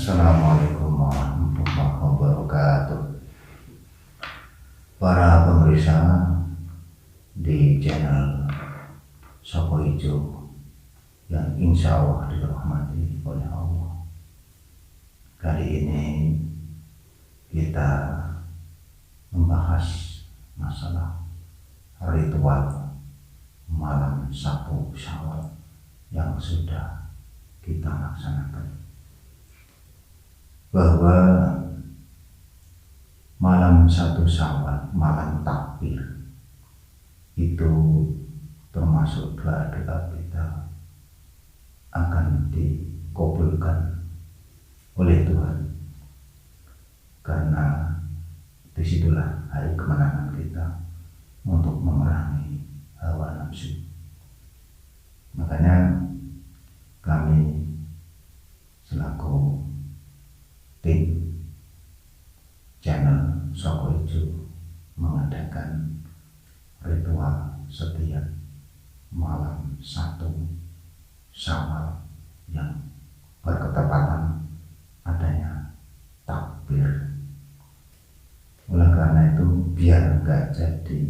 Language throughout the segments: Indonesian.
Assalamualaikum warahmatullahi wabarakatuh. Para pemirsa di channel Soko Ijo yang insya Allah dirahmati oleh Allah. Kali ini kita membahas masalah ritual malam 1 Syawal yang sudah kita laksanakan, bahwa malam 1 Syawal, malam takbir, itu termasuk doa-doa kita akan dikabulkan oleh Tuhan, karena disitulah hari kemenangan kita untuk memerangi hawa nafsu. Makanya kami selaku tim channel Soko Ijo mengadakan ritual setiap malam 1 Syawal yang berketepatan adanya takbir. Oleh karena itu, biar enggak jadi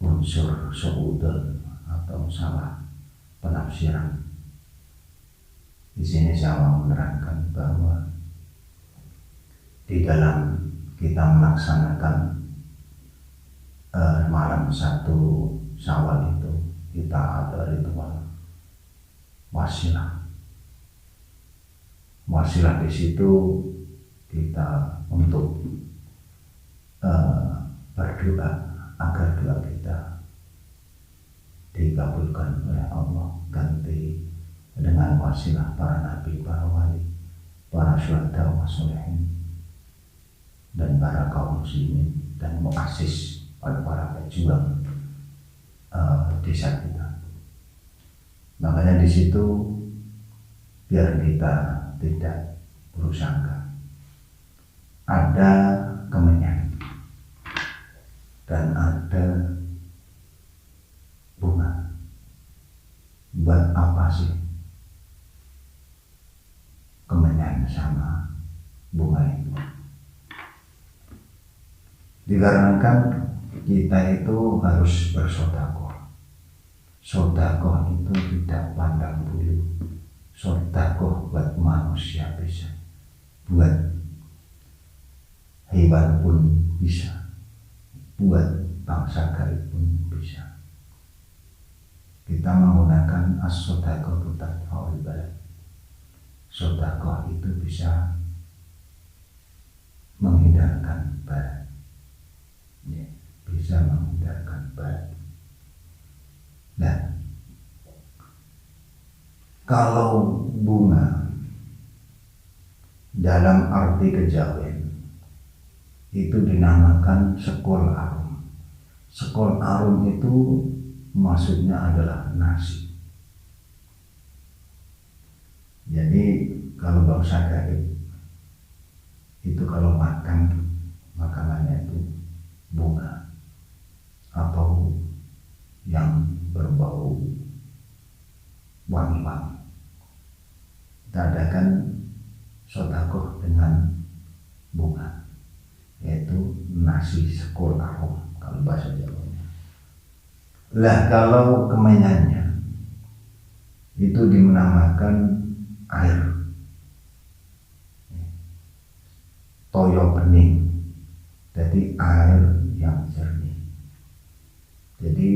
unsur suudon atau salah penafsiran, di sini saya mau menerangkan bahwa di dalam kita melaksanakan malam 1 Syawal itu kita ada ritual wasilah. Wasilah di situ kita untuk berdoa agar doa kita dikabulkan oleh Allah, ganti dengan wasilah para nabi, para wali, para syuhada wa sholihin, dan para kaum muslimin dan muassis, para pejuang desa kita. Makanya di situ biar kita tidak bersangka ada kemenyan dan ada bunga. Buat apa sih kemenyan sama bunga itu? Dikarenakan kita itu harus bersedekah. Sedekah itu tidak pandang bulu. Sedekah buat manusia bisa, buat hewan pun bisa, buat bangsa gaib pun bisa. Kita menggunakan as-sedekah tadfa'ul balad. Sedekah itu bisa menghindarkan balad, ya, bisa menghindarkan balad. Nah, kalau bunga dalam arti kejawen itu dinamakan sekol arum. Sekol arum itu maksudnya adalah nasi. Jadi kalau bangsa gaib itu kalau makan, makanannya itu bunga atau yang berbau wangi-wangi. Kita adakan sedekah dengan bunga, yaitu nasi sekol arum kalau bahasa Jawanya. Lah kalau kemenyannya itu dinamakan air, toyo bening, jadi air yang jernih. Jadi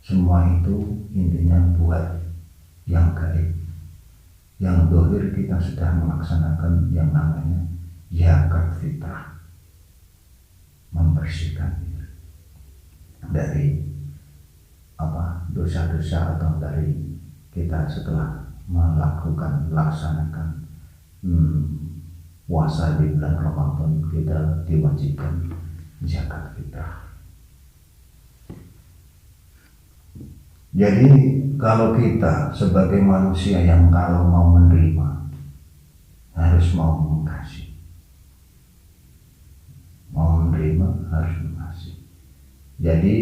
semua itu intinya buat yang gaib. Yang dohir kita sudah melaksanakan yang namanya zakat fitrah, membersihkan diri dari dosa-dosa atau dari kita setelah melaksanakan puasa di bulan Ramadan, kita diwajibkan zakat fitrah. Jadi kalau kita sebagai manusia yang kalau mau menerima harus mau mengasihi, mau menerima harus mengasihi. Jadi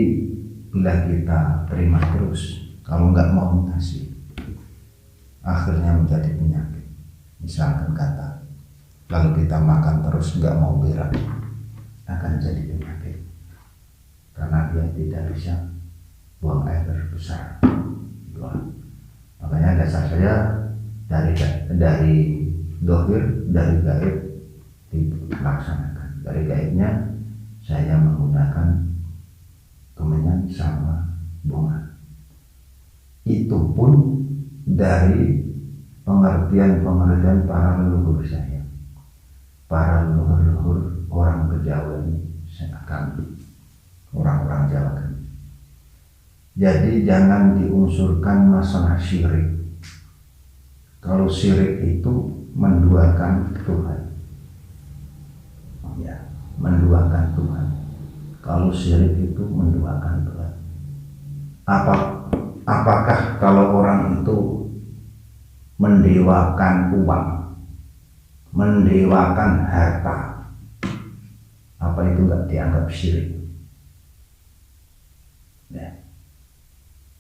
bila kita terima terus, kalau nggak mau mengasihi, akhirnya menjadi penyakit. misalkan kata, lalu kita makan terus nggak mau berak, akan jadi penyakit karena dia tidak bisa buang air besar. Makanya dasar saya dari dohir, dari gaib dilaksanakan. Dari gaibnya saya menggunakan kemenyan sama bunga. Itu pun dari pengertian para leluhur saya, para leluhur orang Jawa ini, kami orang-orang Jawa kami. Jadi jangan diunsurkan masalah syirik. Kalau syirik itu menduakan Tuhan, ya, menduakan Tuhan. Kalau syirik itu menduakan Tuhan. Apakah kalau orang itu mendewakan uang, mendewakan harta, apa itu nggak dianggap syirik? Ya.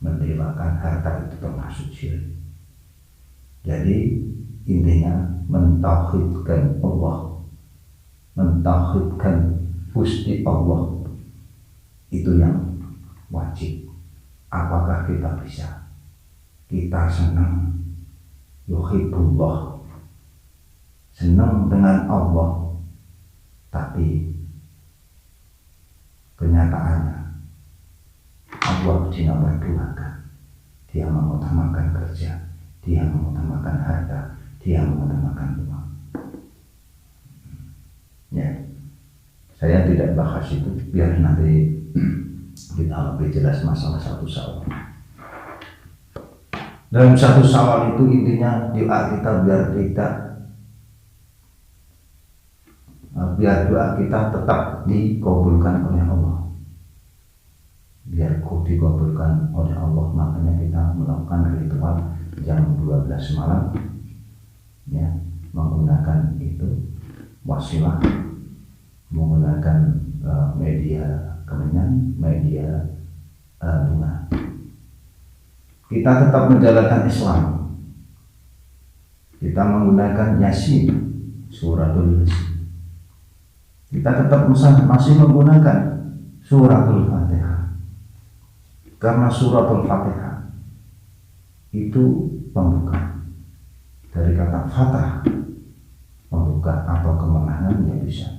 Mendewakan harta itu termasuk syirik. Jadi intinya mentauhidkan Allah, mentauhidkan Gusti Allah, itu yang wajib. Apakah kita bisa? Kita senang yuhibbullah, senang dengan Allah, tapi kenyataannya Allah tidak berduakan. Dia mengutamakan kerja, dia mengutamakan harta, dia mengutamakan uang. Ya, saya tidak bahas itu, biar nanti kita lebih jelas masalah satu Syawal. Dalam satu Syawal itu intinya doa kita biar doa kita tetap dikabulkan oleh Allah. Biar dikabulkan oleh Allah, makanya kita melakukan ritual jam 12 malam, ya, menggunakan itu wasilah, menggunakan media kemenyan, media bunga. Kita tetap menjalankan Islam. Kita menggunakan Yasin, suratul Yasin. Kita tetap masih menggunakan suratul Fatihah. Karena suratul Fatihah itu pembuka. Dari kata Fatah, pembuka atau kemenangan, ya bisa.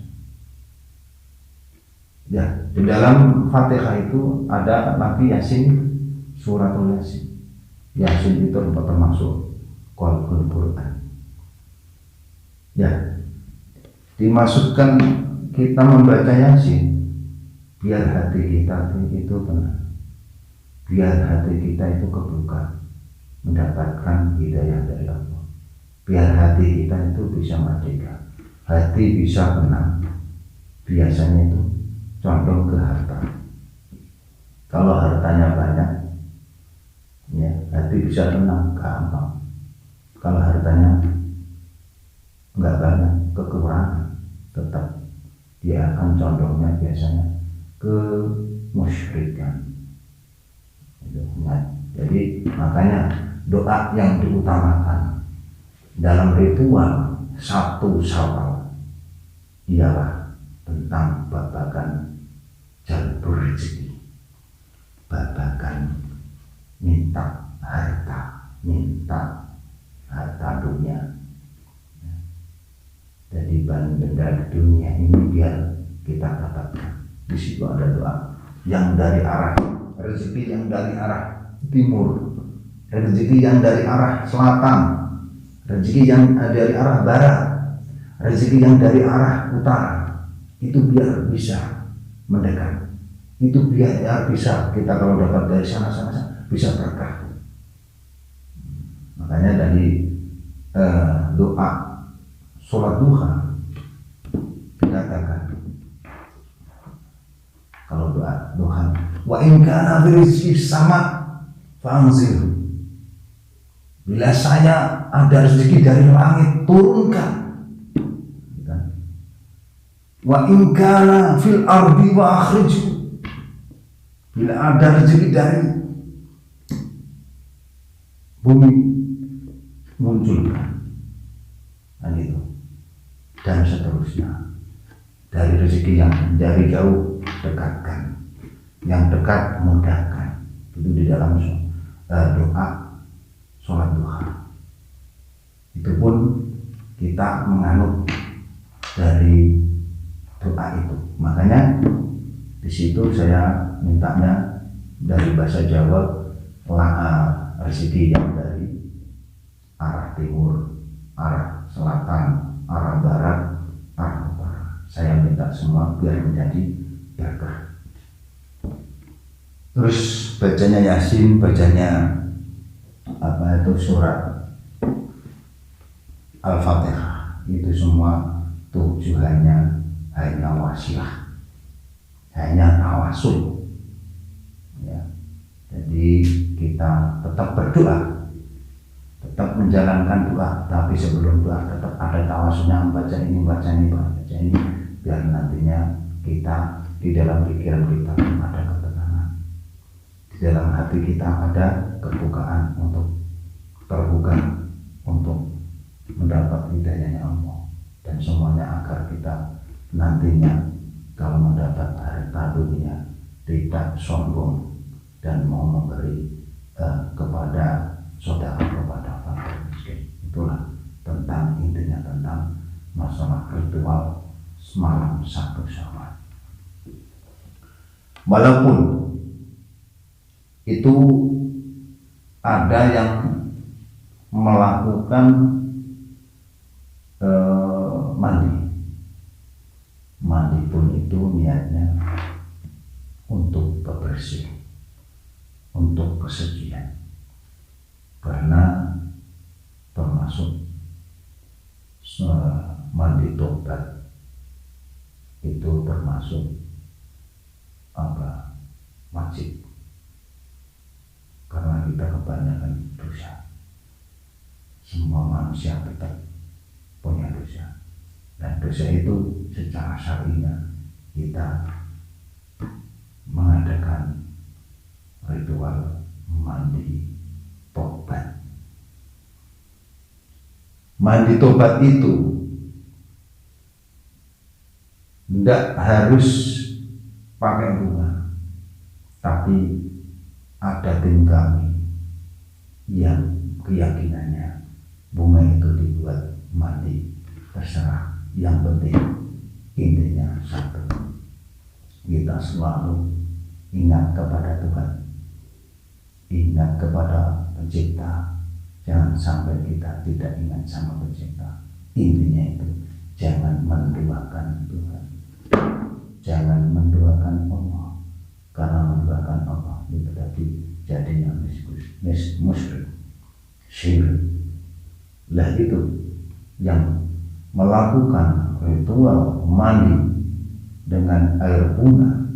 Ya, di dalam Fatihah itu ada lagi Yasin, suratul Yasin. Yasin itu termasuk Qur'an. Ya, dimasukkan kita membaca Yasin biar hati kita itu tenang, biar hati kita itu kebuka, mendapatkan hidayah dari Allah, biar hati kita itu bisa merdeka, hati bisa tenang. Biasanya itu condong ke harta. Kalau hartanya banyak, ya, hati bisa tenang, gampang. Kalau hartanya nggak banyak, kekurangan, tetap dia akan condongnya biasanya ke musyrikan. Jadi makanya doa yang diutamakan dalam ritual satu Syawal ialah tentang babakan jalbur rezeki, babakan minta harta dunia. Jadi benda dunia ini biar kita dapatkan. Di situ ada doa yang dari arah rezeki, yang dari arah timur, rezeki yang dari arah selatan, rezeki yang dari arah barat, rezeki yang dari arah utara. Itu biar bisa mendekat. Itu biar ya bisa kita kalau dapat dari sana bisa berkah. Makanya dari doa sholat duha dikatakan, kalau doa wa in kana rizqi sama fa'anzil, bila saya ada rezeki dari langit turunkan. Wa in kana fil ardi wa akhrijhu, bila ada rezeki dari bumi munculkan. kan itu, dan seterusnya. Dari rezeki yang dari jauh dekatkan, yang dekat mudahkan. Itu di dalam doa sholat duha. Itu pun kita menganut dari doa itu. Makanya di situ saya mintanya dari bahasa Jawa rezeki yang dari arah timur, arah selatan, arah barat, arah utara. Saya minta semua biar menjadi berkah. Terus bacanya Yasin, bacanya surat Al-Fatihah, itu semua tujuannya hanya wasilah, hanya tawasul ya. Jadi kita tetap berdoa, tetap menjalankan doa, tapi sebelum doa tetap ada tawasulnya, baca ini, biar nantinya kita di dalam pikiran kita ada ketenangan, di dalam hati kita ada kebukaan untuk terbuka untuk mendapat hidayahnya Allah, dan semuanya agar kita nantinya kalau mendapat harta dunia tidak sombong dan mau memberi kepada saudara, kepada fakir miskin. Itulah tentang intinya, tentang masalah ritual malam 1 Syawal. Walaupun itu ada yang melakukan mandi pun itu niatnya untuk bebersih, untuk kesucian, karena termasuk mandi tobat itu termasuk wajib, karena kita kebanyakan dosa. Semua manusia tetap punya dosa, dan dosa itu secara syariah kita mengadakan ritual mandi tobat. Mandi tobat itu tidak harus pakai bunga, tapi ada tim kami yang keyakinannya bunga itu dibuat mandi, terserah. Yang penting intinya satu, kita selalu ingat kepada Tuhan, ingat kepada Pencipta. Jangan sampai kita tidak ingat sama Pencipta. Intinya itu, jangan menduakan Tuhan, jangan menduakan Allah, karena menduakan Allah itu tadi jadinya musyrik, syirik. Lah itu yang melakukan ritual mandi dengan air bunga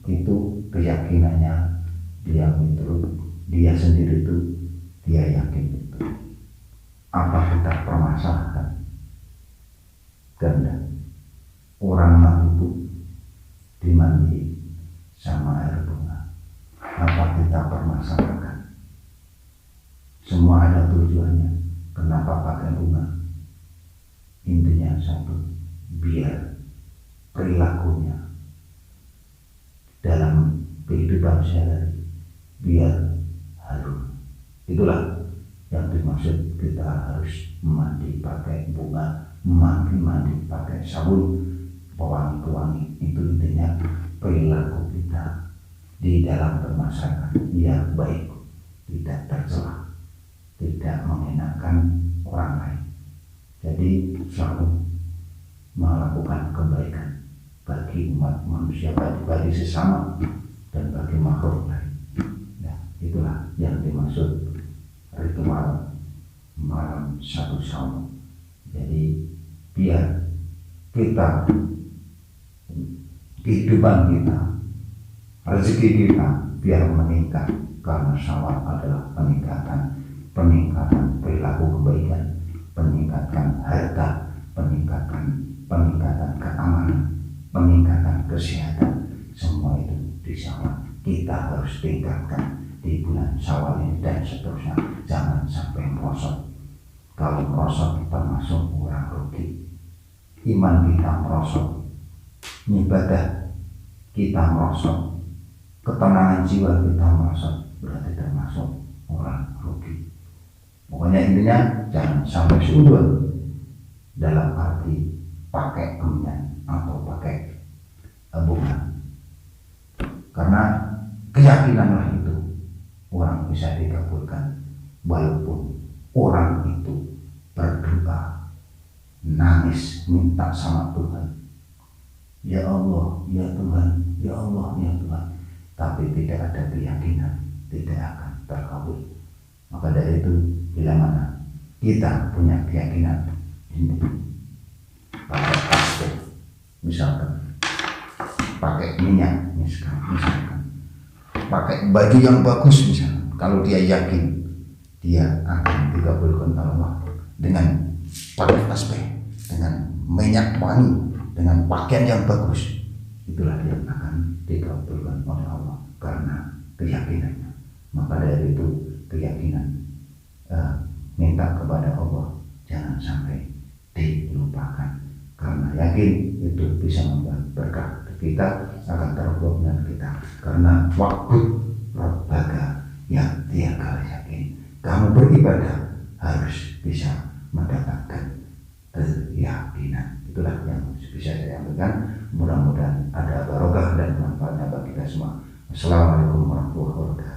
itu keyakinannya dia sendiri itu dia yakin itu. Apa kita permasalahkan? Karena orang mati dimandi sama air bunga, apa kita permasalahkan? Semua ada tujuannya. Kenapa pakai bunga? Intinya satu, biar perilakunya dalam kehidupan sehari-hari biar harum. Itulah yang dimaksud kita harus mandi pakai bunga, mandi pakai sabun pewangi-pewangi. Itu intinya perilaku kita di dalam bermasyarakat biar baik, tidak tercela, tidak mengenakan orang lain. Jadi selalu melakukan kebaikan bagi umat manusia, bagi sesama, dan bagi makhluk lain. Nah, itulah yang dimaksud ritual malam 1 Syawal. Jadi biar kita, kehidupan kita, rezeki kita biar meningkat, karena Syawal adalah peningkatan perilaku kebaikan, peningkatan harta, peningkatan keamanan, peningkatan kesehatan. Semua itu di Syawal kita harus tingkatkan di bulan Syawal ini dan seterusnya. Jangan sampai merosot, Kalau merosot kita masuk orang rugi. Iman kita merosot, ibadah kita merosot, ketenangan jiwa kita merosot, berarti termasuk orang rugi. Pokoknya intinya jangan sampai suudon dalam arti pakai kemenyan atau pakai bunga. Karena keyakinanlah itu orang bisa dikabulkan walaupun orang itu berdoa, nangis, minta sama Tuhan, ya Allah, ya Tuhan, ya Allah, ya Tuhan, tapi tidak ada keyakinan, tidak akan terkabul. Maka dari itu, bila mana kita punya keyakinan ini, pakai tasbih, misalkan, pakai minyak, misalkan, pakai baju yang bagus, misalkan, kalau dia yakin dia akan dikabulkan Allah dengan pakai tasbih, dengan minyak wangi, dengan pakaian yang bagus, itulah dia akan dikabulkan oleh Allah karena keyakinannya. Maka dari itu keyakinan minta kepada Allah jangan sampai dilupakan, karena yakin itu bisa membuat berkah kita, akan teroboknya kita. Karena waktu Rabbaka yang dia kali yakin, kamu beribadah harus bisa mendapatkan keyakinan. Itulah yang bisa saya sampaikan. Mudah-mudahan ada barokah dan manfaatnya bagi kita semua. Assalamualaikum warahmatullahi wabarakatuh.